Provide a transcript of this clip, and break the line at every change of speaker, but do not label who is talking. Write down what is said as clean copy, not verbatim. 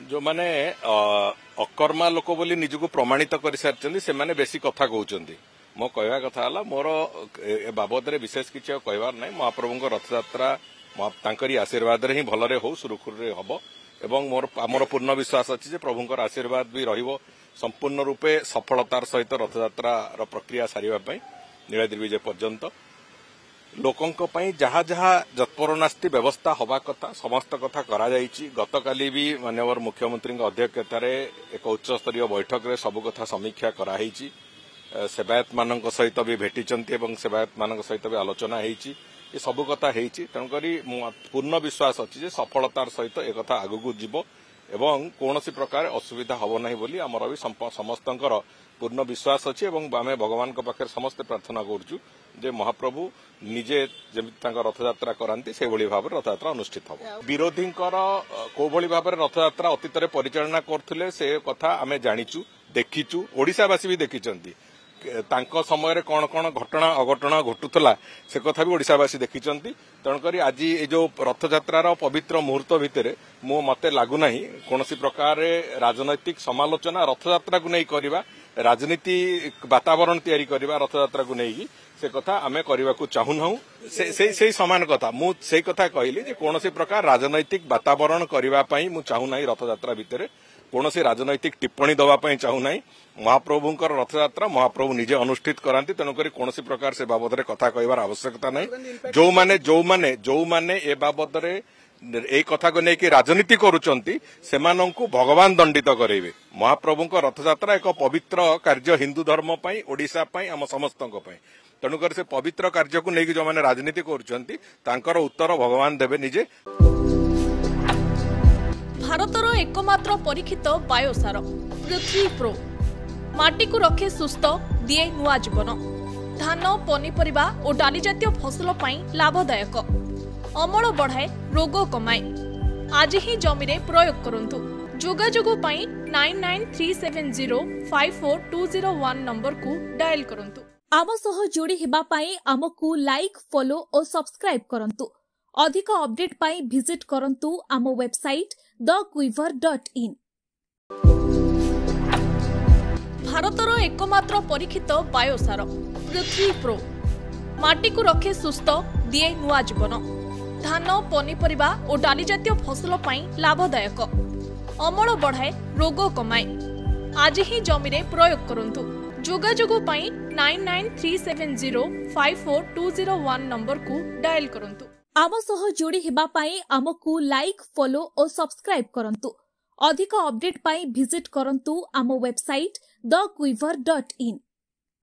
जो माने अकर्मा लोक बोली निजको प्रमाणित कर सारी से माने बेसी कथा कहते मो कहवा कथा है मोर बाबद में विशेष किसी कहबार ना महाप्रभु रथयात्रा तांकरी आशीर्वाद ही भलरे हो सुरुखुरु हम एवं मोर पूर्ण विश्वास अच्छी प्रभुंर आशीर्वाद भी रहिबो संपूर्ण रूपे सफलतार सहित रथयात्रा प्रक्रिया सारिबा नीलाद्रि विजय पर्यंत लोकंक पई जहा जहा जत्परनास्ति व्यवस्था हवा कथा समस्त कथा करा जायछि। गतकाली भी माननीय मुख्यमंत्री अध्यक्षतार एक उच्च स्तरीय बैठक रे सब कथा समीक्षा कराई सेवायत मान सहित भी भेटिचंती एवं सेवायत मान सहित भी आलोचना होईछि ये सब कथा होईछि तेणुकरी पूर्ण विश्वास अच्छी जे सफलतार सहित एक कथा आगु जीवो एवं कौनसी प्रकार असुविधा हबो नहीं बोली आमर भी समस्तंकर पूर्ण विश्वास अच्छी एवं आमे भगवान के पाखे समस्ते प्रार्थना करूँ जे महाप्रभु निजे जमी रथयात्रा करांती से भली भाव रथयात्रा अनुष्ठित हम विरोधी को भली भाव रथयात्रा अतीत परिचालना करथुले से कथा आमे जानिचु देखिचु ओडिशावासी भी देखिचंती तांको समय रे कौन कौन घटना अघटना घटुला से कथा भी ओडिशावासी देखिचंती तेणुकरी आज ये जो रथयात्रार पवित्र मुहूर्त भितर मते लगुना कौनसी प्रकार राजनैतिक समालोचना रथयात्रा को नहीं करवा राजनीति वातावरण तैयारी करवा रथयात्रा को नहीं से कथा आमे करने को चाहूना से समान कथा मुझे कथा कहली जे कौनसी प्रकार राजनैतिक वातावरण करने मु चाहूना रथयात्रा भितर कौन से राजनैतिक टिप्पणी दवाई चाहूना महाप्रभुंकर रथयात्रा महाप्रभु निजे अनुष्ठित करांती तेणुक कौन प्रकार से बाबद कथा कहबार आवश्यकता नहीं जो माने ए बाबद ए कथा को लेकिन राजनीति करुचंती सेमानंकु भगवान दंडित करेबे। महाप्रभुंकर रथयात्रा एक पवित्र कार्य हिंदू धर्म पई ओडिशा पई आम समस्तंक पई तेणुकर से पवित्र कार्य को लेकिन जो माने राजनीति करुचंती तांकर उत्तर भगवान देबे निजे।
भारतर एकमात्र परीक्षित बायोसार पृथ्वी प्रो माटी को रखे सुस्थ दिए नुआ जीवन धान पनीपरिबा और डाली जातीय फसल पई लाभदायक अमल बढ़ाए रोग कमाए आज ही जमी रे प्रयोग करंतु जोगाजोग पई 9937054201 नंबर को डायल करंतु। आम सह जोड़ी हेबा पई आमको लाइक फॉलो और सब्सक्राइब करंतु। अधिक अपडेट पाई विजिट करंतु आम वेबसाइट thequiver.in। भारतर एकमात्र परीक्षित बायोसार पृथ्वी प्रो माटी को रखे सुस्थ दिए नुआ जीवन धान पनीपरिबा और डाली जातीय फसल पई लाभदायक अमल बढ़ाए रोग कमाए आज ही जमी रे प्रयोग करंतु जोगाजोग पई 9937054201 नंबर को डायल करंतु। आम सह जोड़ी हेबा पाई आमको लाइक फॉलो और सब्सक्राइब करंतु। अधिक अपडेट पाई विजिट करंतु आम वेबसाइट thequiver.in।